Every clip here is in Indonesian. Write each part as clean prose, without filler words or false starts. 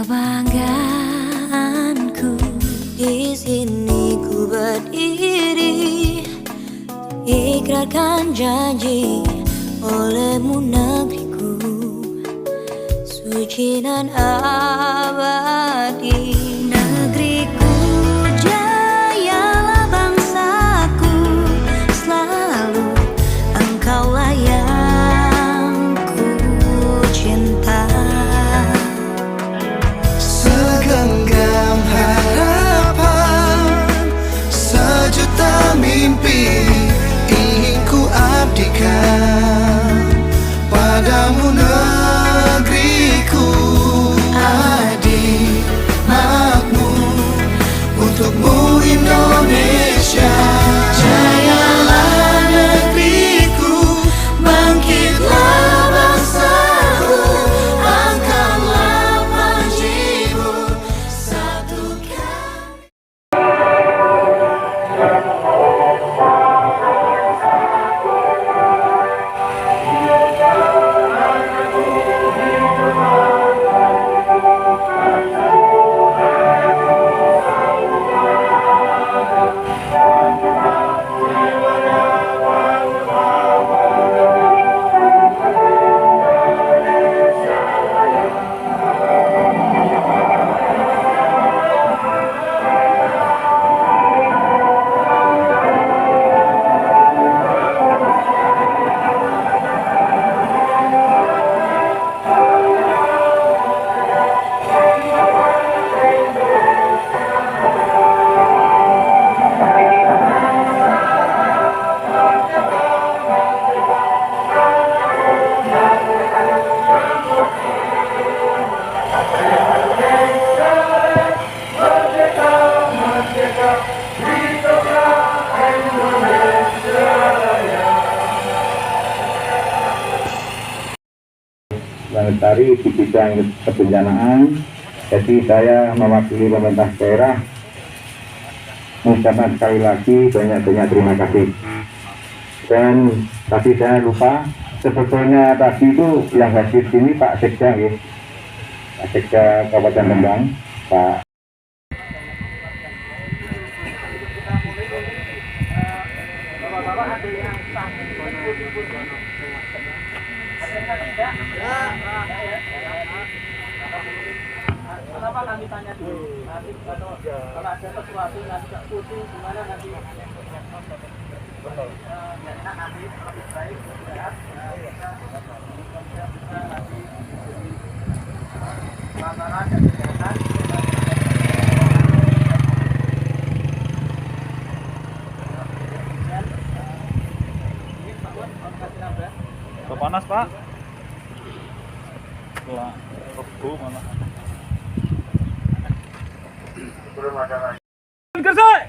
kebanggaanku. Di sini ku berdiri, ikrarkan janji olehmu negeriku, suci dan abadi. Negeriku, jayalah bangsaku, selalu engkaulah yang ku cinta. Segenggam harapan, sejuta mimpi ingin ku abdikan padamu negeriku. Adik makmur untukmu Indonesia. Jayalah negeriku, bangkitlah bangsaku, angkatlah panjimu, satukan. Lestari di bidang kebencanaan. Jadi saya mewakili pemerintah daerah mengucapkan sekali lagi banyak-banyak terima kasih. Dan tadi saya lupa, sebetulnya tadi itu yang hadir sini Pak Sekda, ya. Pak Sekda Kabupaten Rembang, Pak. Kenapa kami tanya dulu? Nanti kalau ada sesuatu yang tidak putih, gimana nanti? Betul. Nanti lebih baik istirahat. Kita nanti lantaran dan kesehatan. Panas Pak. Setelah Rebo mana? Gresik.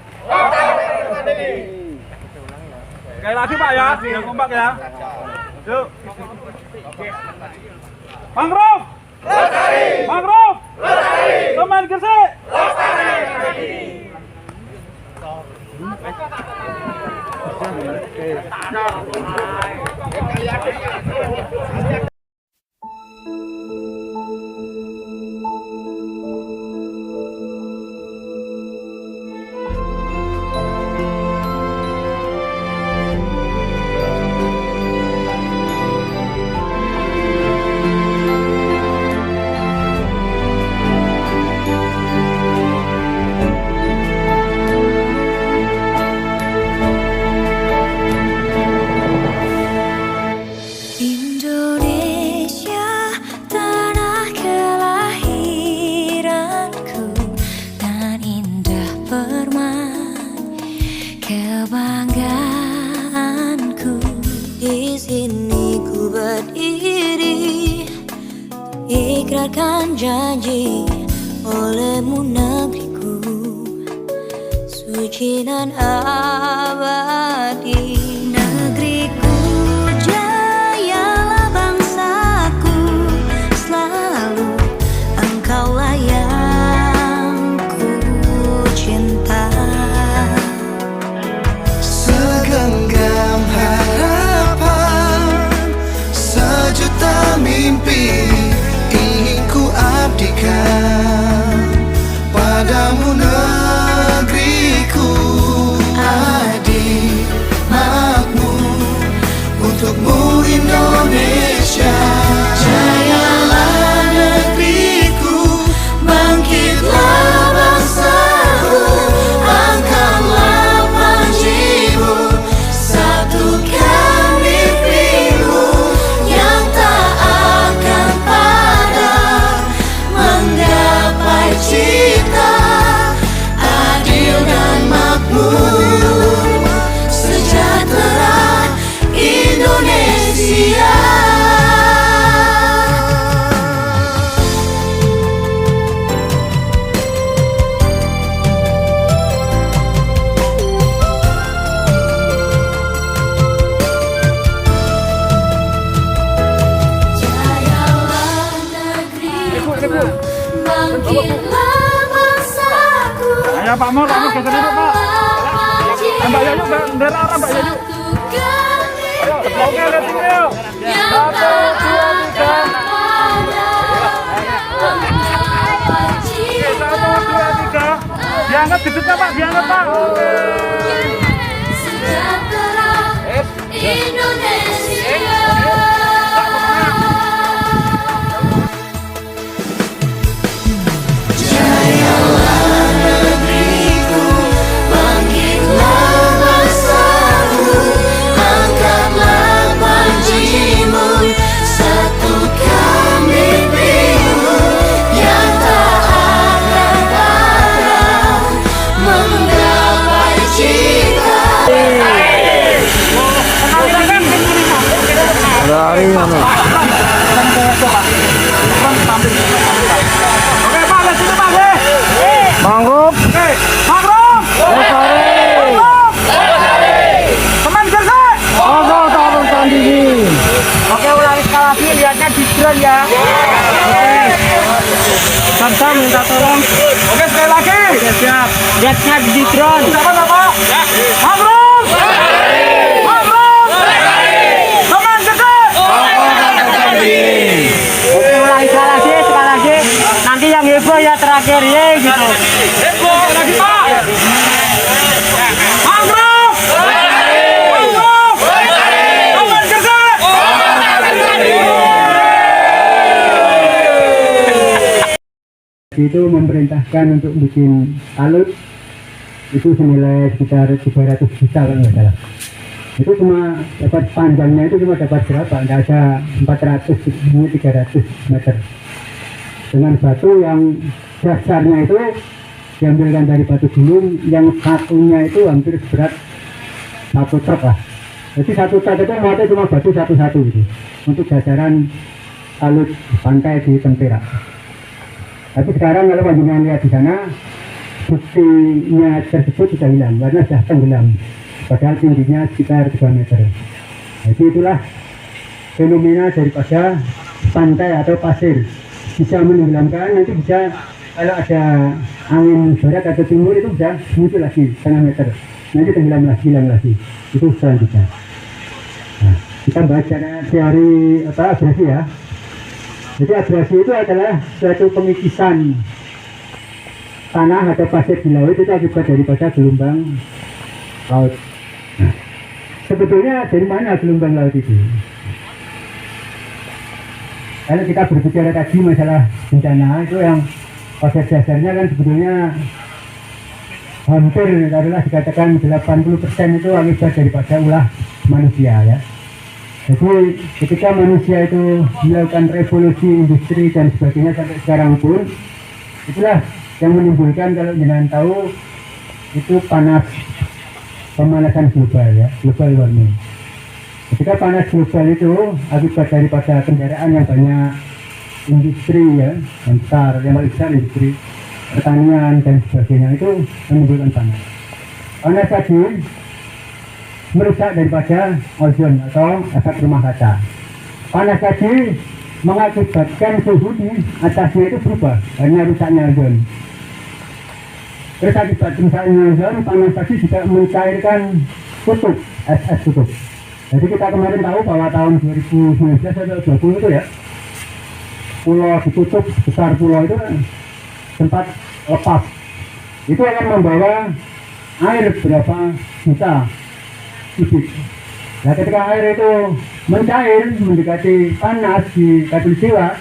Sekali lagi Pak ya, yang kompak ya. Yuk. Mangrove. Mangrove. Teman Gresik. Kebanggaanku, di sini ku berdiri, ikrarkan janji olehmu negeriku, suci dan abadi. Negeriku, jayalah bangsaku, selalu engkaulah yang ku cinta. Segenggam harapan, sejuta mimpi ingin ku abdikan Bu. Bangkitlah bangsaku. Ayo Pak Mur geser dulu Pak. Mbak Yayu, bendera apa Mbak Yayu? Ayo, oke lihat sini yuk. 1, 2, 3. Oke, 1, 2, 3. Diangkat bibitnya Pak, diangkat Pak. Oke. Sejahtera Indonesia. Oke Pak, lihat sini Pak. Manggup. Oke, manggup. Teman kerja. Tahun tanding. Oke, ulangi sekali lagi, lihatnya di drone ya. Oke. Sam minta tolong. Oke, sekali lagi. Oke, siap. Lihatnya di drone. Siapa Bapak? Manggup. Teman kerja. Oke, ulangi sekali lagi. Nanti yang heboh ya terakhir ya gitu. Heboh lagi Pak. Mangrove. Teman kerja. Itu memerintahkan untuk bikin talut itu senilai sekitar 300 juta kalau nggak salah. Itu cuma dapat panjangnya itu cuma dapat berapa? Nggak ada 400, ini 300 meter. Dengan batu yang dasarnya itu diambilkan dari batu gunung, yang satunya itu hampir berat 1 truk lah. Jadi 1 truk itu muatnya cuma batu satu-satu gitu untuk dasaran talut pantai di Tempera. Tapi sekarang kalau panjenengan lihat di sana, buktinya tersebut sudah hilang karena sudah tenggelam. Padahal tingginya sekitar 3 meter. Jadi itulah fenomena daripada pantai atau pasir. Bisa menenggelamkan, nanti bisa kalau ada angin barat atau timur itu bisa muncul lagi setengah meter. Nanti tenggelam lagi, hilang lagi. Itu selanjutnya. Nah, kita bahas cara teori abrasi ya. Jadi abrasi itu adalah suatu pengikisan tanah atau pasir di laut itu akibat daripada gelombang laut. Nah, sebetulnya dari mana gelombang laut itu? Kalau kita berbicara tadi masalah bencana itu yang pada dasarnya kan sebetulnya hampir adalah dikatakan 80% itu akibat daripada ulah manusia ya. Jadi ketika manusia itu melakukan revolusi industri dan sebagainya sampai sekarang pun, itulah yang menimbulkan, kalau jangan tahu, itu pemanasan global ya, global warming. Ketika panas global itu akibat daripada kendaraan yang banyak, industri ya, yang besar, yang paling besar industri pertanian dan sebagainya, itu menimbulkan panas. Panas tadi merusak daripada ozon atau asap rumah kaca. Panas tadi mengakibatkan suhu di atasnya itu berubah karena rusaknya ozon. Terus akibat rusaknya ozon, panas tadi juga mencairkan kutub, es kutub. Jadi kita kemarin tahu bahwa tahun 2019 atau 2020 itu ya, pulau ditutup, besar pulau itu sempat lepas. Itu akan membawa air berapa juta kubik. Nah ketika air itu mencair mendekati panas di katulistiwa,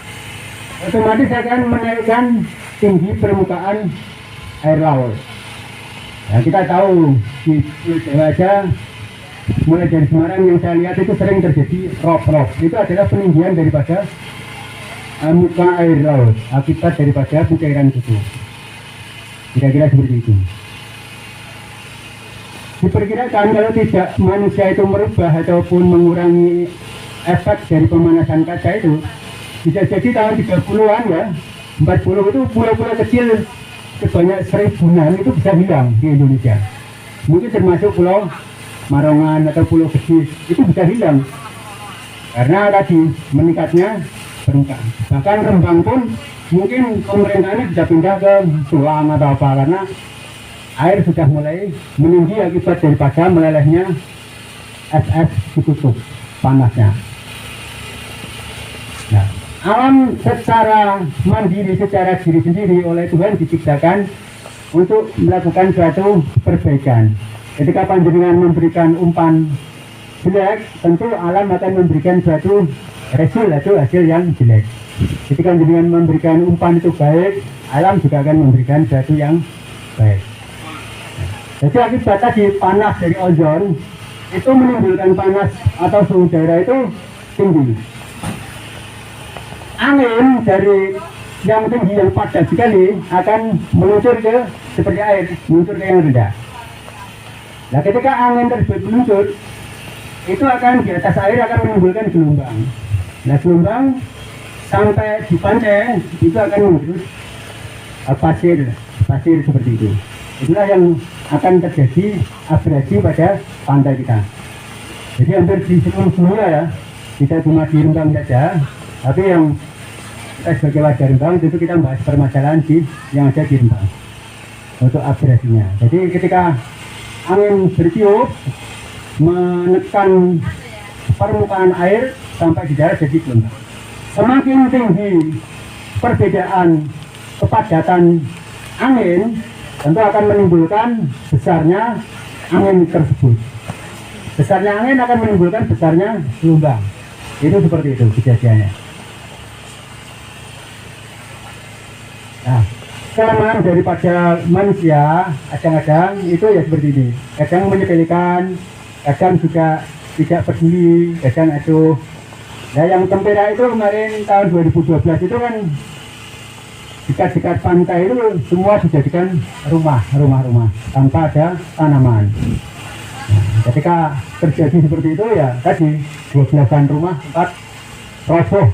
otomatis akan menaikkan tinggi permukaan air laut. Nah kita tahu di Jawa aja, mulai dari Semarang yang saya lihat itu sering terjadi rop. Itu adalah peninggian daripada muka air laut akibat daripada pencairan itu. Kira-kira seperti itu. Diperkirakan kalau tidak manusia itu merubah ataupun mengurangi efek dari pemanasan kaca itu, bisa jadi tahun 30-an ya, 40 itu pulau-pulau kecil sebanyak 1000-an itu bisa hilang di Indonesia. Mungkin termasuk pulau Marongan atau pulau kecil itu bisa hilang karena tadi meningkatnya permukaan. Bahkan Rembang pun mungkin pemerintahnya bisa pindah ke Sulang atau apa, karena air sudah mulai meninggi akibat daripada melelehnya es di kutub panasnya. Nah, alam secara mandiri, secara diri sendiri oleh Tuhan diciptakan untuk melakukan suatu perbaikan. Ketika panjenengan memberikan umpan jelek, tentu alam akan memberikan suatu hasil yang jelek. Ketika panjenengan memberikan umpan itu baik, alam juga akan memberikan suatu yang baik. Jadi akibat tadi panas dari ozon itu menimbulkan panas atau suhu udara itu tinggi. Angin dari yang tinggi yang padat sekali akan meluncur ke seperti air, meluncur ke yang rendah. Nah, ketika angin tersebut meluncur, itu akan di atas air akan menimbulkan gelombang. Nah, gelombang sampai di pantai itu akan menggerus pasir seperti itu. Itulah yang akan terjadi abrasi pada pantai kita. Jadi hampir di seluruh dunia ya, tidak cuma di Rembang saja, tapi yang kita sebagai warga Rembang itu kita membahas permasalahan yang ada di Rembang untuk abrasinya. Jadi ketika angin bertiup menekan permukaan air sampai di darat jadi gelombang. Semakin tinggi perbedaan kepadatan angin, tentu akan menimbulkan besarnya angin tersebut. Besarnya angin akan menimbulkan besarnya gelombang. Itu seperti itu kejadiannya. Nah, kelemahan daripada manusia kadang-kadang itu ya seperti ini. Kadang menyepelekan, kadang juga tidak peduli, kadang aduh. Nah, yang Tempera itu kemarin tahun 2012 itu kan dekat-dekat pantai itu semua dijadikan rumah tanpa ada tanaman. Nah, ketika terjadi seperti itu ya tadi 12-an rumah tempat roboh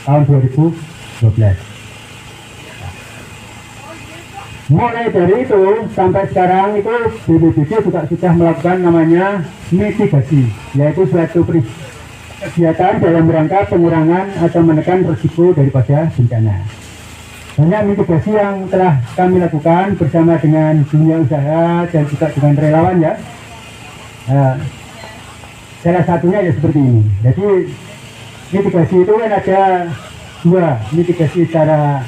tahun 2012. Mulai dari itu sampai sekarang itu BPBD juga sudah melakukan namanya mitigasi, yaitu suatu kegiatan dalam rangka pengurangan atau menekan risiko daripada bencana. Banyak mitigasi yang telah kami lakukan bersama dengan dunia usaha dan juga dengan relawan ya. Salah satunya ya seperti ini. Jadi mitigasi itu kan ada dua, mitigasi secara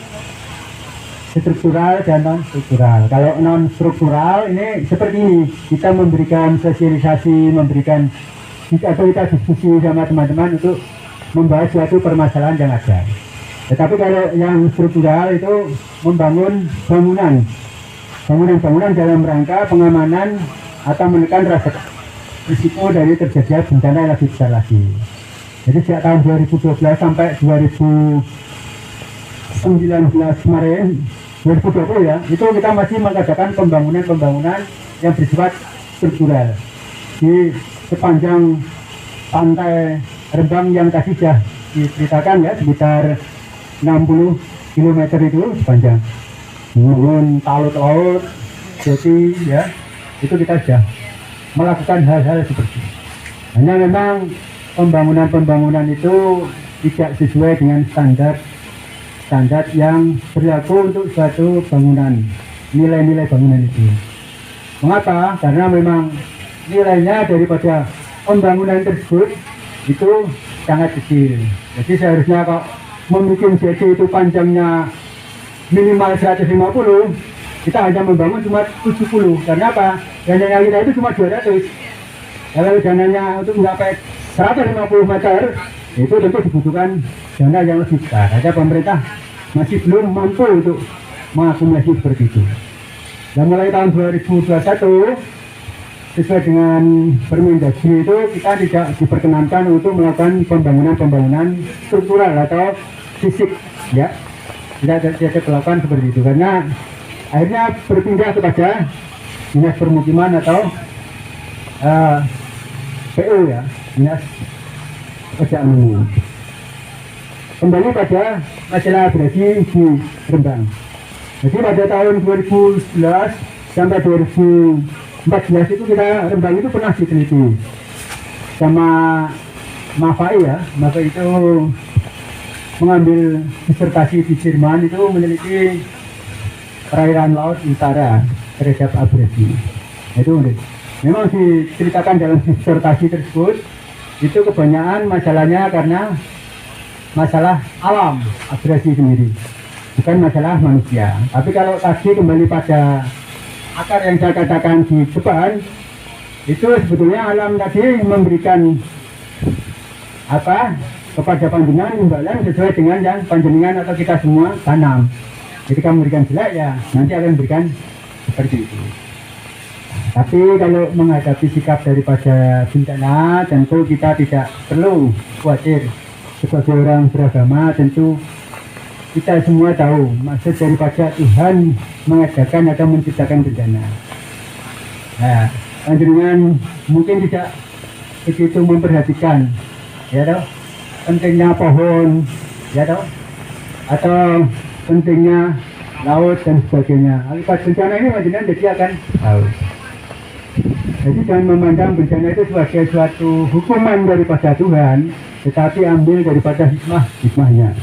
struktural dan non struktural. Kalau non struktural ini seperti ini, kita memberikan sosialisasi, memberikan atau kita diskusi sama teman-teman untuk membahas suatu permasalahan yang ada. Tetapi kalau yang struktural itu membangun bangunan dalam rangka pengamanan atau menekan risiko dari terjadinya bencana yang lebih besar lagi. Jadi sejak tahun 2012 sampai 2019 kemarin, 2020 ya, itu kita masih mengadakan pembangunan yang bersifat struktural di sepanjang pantai Rembang yang tadi sudah diceritakan ya, sekitar 60 km itu sepanjang bangun talut-laut, jadi ya itu kita sudah melakukan hal-hal seperti itu. Hanya memang pembangunan itu tidak sesuai dengan standar yang berlaku untuk suatu bangunan, nilai-nilai bangunan itu. Mengapa? Karena memang nilainya daripada pembangunan tersebut itu sangat kecil. Jadi seharusnya kok membuat JC itu panjangnya minimal 150, kita hanya membangun cuma 70. Karena apa? Dananya kita itu cuma 200. Kalau dananya untuk mencapai 150 meter, itu tentu dibutuhkan dana yang lebih besar. Saja pemerintah masih belum mampu untuk mengakumulasi seperti itu. Dan mulai tahun 2021, sesuai dengan Permendagri itu kita tidak diperkenankan untuk melakukan pembangunan struktural atau fisik ya, tidak dilakukan seperti itu karena akhirnya berpindah kepada dinas permukiman atau PU ya, dinas pekerjaan umum. Kembali pada masalah abrasi di Rembang. Jadi pada tahun 2011 sampai 2014 itu kita Rembang itu pernah diteliti sama MAFAI ya. MAFAI itu mengambil disertasi di Jerman itu meneliti perairan laut utara terhadap abrasi. Itu memang diceritakan dalam disertasi tersebut itu kebanyakan masalahnya karena masalah alam abrasi sendiri, bukan masalah manusia. Tapi kalau tadi kembali pada akar yang saya katakan di depan, itu sebetulnya alam tadi memberikan apa kepada panjenengan imbalan sesuai dengan yang panjenengan atau kita semua tanam. Ketika memberikan jelek ya nanti akan memberikan seperti itu. Tapi kalau menghadapi sikap daripada bencana, tentu kita tidak perlu khawatir. Sebagai orang beragama tentu kita semua tahu maksud daripada Tuhan mengadakan atau menciptakan bencana. Nah, panjenengan mungkin tidak begitu memperhatikan, ya toh, pentingnya pohon, ya toh, atau pentingnya laut dan sebagainya. Akibat bencana ini panjenengan jadi akan tahu. Jadi jangan memandang bencana itu sebagai suatu hukuman daripada Tuhan, tetapi ambil daripada hikmahnya.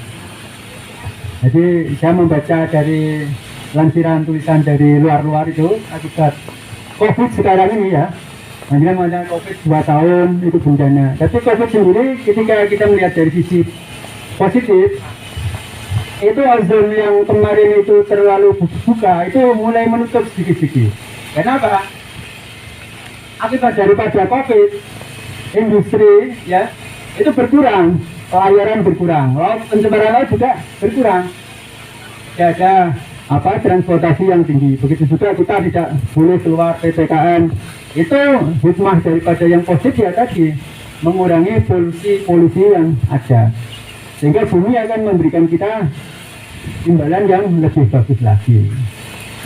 Jadi saya membaca dari lansiran tulisan dari luar-luar itu akibat COVID sekarang ini ya. Hanya mengatakan COVID 2 tahun itu bencana. Tapi COVID sendiri ketika kita melihat dari sisi positif, itu ozon yang kemarin itu terlalu buka itu mulai menutup sedikit-sedikit. Kenapa? Akibat daripada COVID, industri ya itu berkurang, pelayaran berkurang, pencemaran laut juga berkurang. Tidak ada apa transportasi yang tinggi. Begitu juga kita tidak boleh keluar PPKM. Itu hikmah daripada yang positif ya tadi, mengurangi polusi yang ada. Sehingga bumi akan memberikan kita imbalan yang lebih bagus lagi.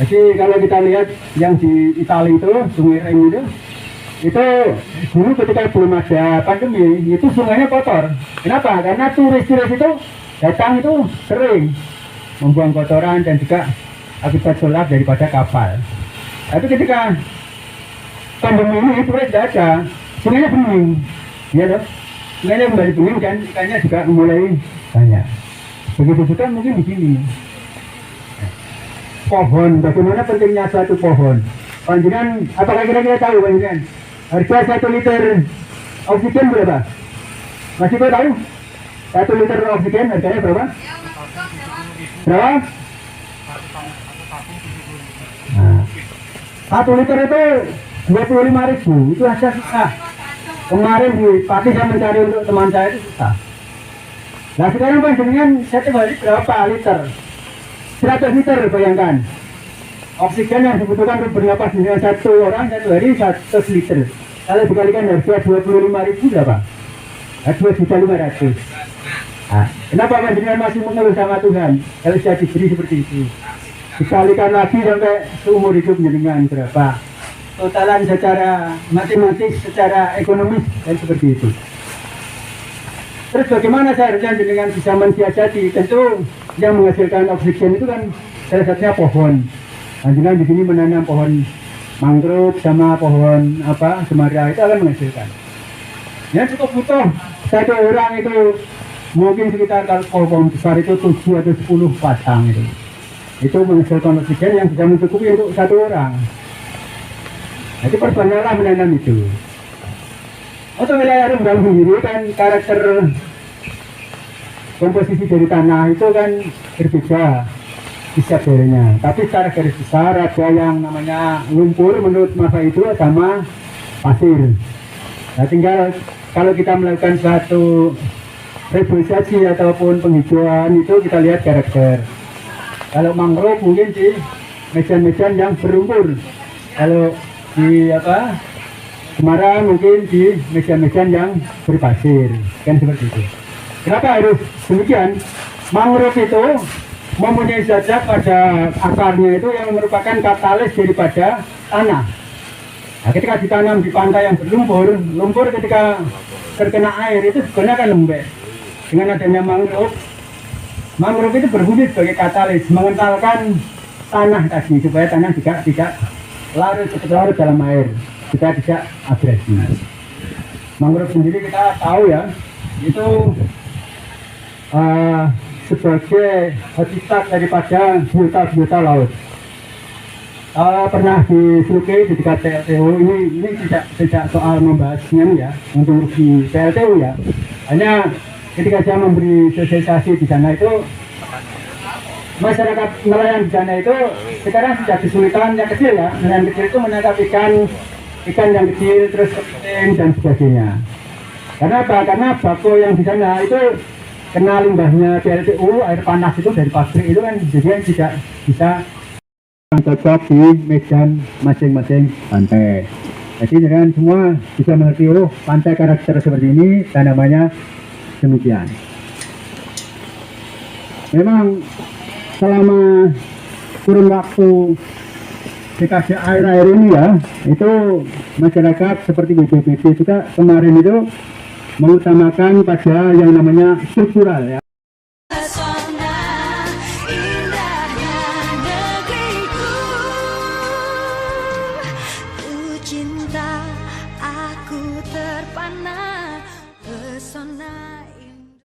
Jadi kalau kita lihat yang di Italia itu, Sungai Rhein itu dulu ketika belum ada pandemi, itu sungainya kotor. Kenapa? Karena turis-turis itu datang itu sering membuang kotoran dan juga akibat solar daripada kapal. Tapi ketika pandemi ini turis tidak ada, sungainya bening, ya loh. Sungainya kembali bening dan ikannya juga mulai banyak. Begitu juga mungkin di sini. Pohon, bagaimana pentingnya suatu pohon? Panjenengan, apakah kira-kira tahu panjenengan? Harga 1 liter oksigen berapa? Masih kau tahu? 1 liter oksigen harganya berapa? Berapa? Nah, 1 liter itu 25.000. Itu aja susah. Kemarin di Pati saya mencari untuk teman saya itu susah. Nah sekarang panjenengan setiap hari berapa liter? 100 liter bayangkan. Oksigen yang dibutuhkan untuk bernapas dengan satu orang satu hari 100 liter. Kalau dikalikan harga 25.000 berapa? 2.500.000. Nah, kenapa panjenengan masih mengeluh sama Tuhan? Kalau sudah diberi seperti itu, dikalikan lagi sampai seumur hidup jenengan berapa? Totalan secara matematis, secara ekonomis dan seperti itu. Terus bagaimana seharusnya jenengan bisa mensiasati? Tentu yang menghasilkan oksigen itu kan salah satunya pohon. Panjenengan di sini menanam pohon mangrove sama pohon apa cemara itu akan menghasilkan. Ya cukup butuh satu orang itu mungkin sekitar kalau pohon besar itu 7 atau 10 batang itu. Itu menghasilkan oksigen yang bisa mencukupi untuk satu orang. Jadi perbanyaklah menanam itu. Untuk wilayah Rembang sendiri kan karakter komposisi dari tanah itu kan berbeda di setiap daerahnya. Tapi secara garis besar ada yang namanya lumpur menurut masa itu sama pasir. Nah tinggal kalau kita melakukan suatu reboisasi ataupun penghijauan itu kita lihat karakter. Kalau mangrove mungkin di medan-medan yang berlumpur. Kalau di apa Cemara mungkin di medan-medan yang berpasir, kan seperti itu. Kenapa harus demikian? Mangrove itu mempunyai zat pada akarnya itu yang merupakan katalis daripada tanah. Nah, ketika ditanam di pantai yang berlumpur, lumpur ketika terkena air itu sebenarnya akan lembek. Dengan adanya mangrove itu berfungsi sebagai katalis, mengentalkan tanah tadi supaya tanah juga tidak larut dalam air, kita tidak abrasi. Mangrove sendiri kita tahu ya, itu sebagai habitat daripada biota laut. Pernah diselukui di dekat PLTU, ini tidak soal membahasnya ya untuk di PLTU ya, hanya ketika saya memberi sosialisasi di sana itu, masyarakat nelayan di sana itu sekarang sudah kesulitan yang kecil ya, nelayan kecil itu menangkap ikan yang kecil, terus kepiting dan sebagainya. Karena apa? Karena bako yang di sana itu kena limbahnya PLTU, air panas itu dari pabrik itu kan, jadi tidak bisa cocok di medan masing-masing pantai. Jadi dengan semua bisa mengerti, oh pantai karakter seperti ini tanamannya demikian. Memang selama kurun waktu dekade air ini ya, itu masyarakat seperti BPBD juga kemarin itu mengutamakan pada yang namanya struktural ya.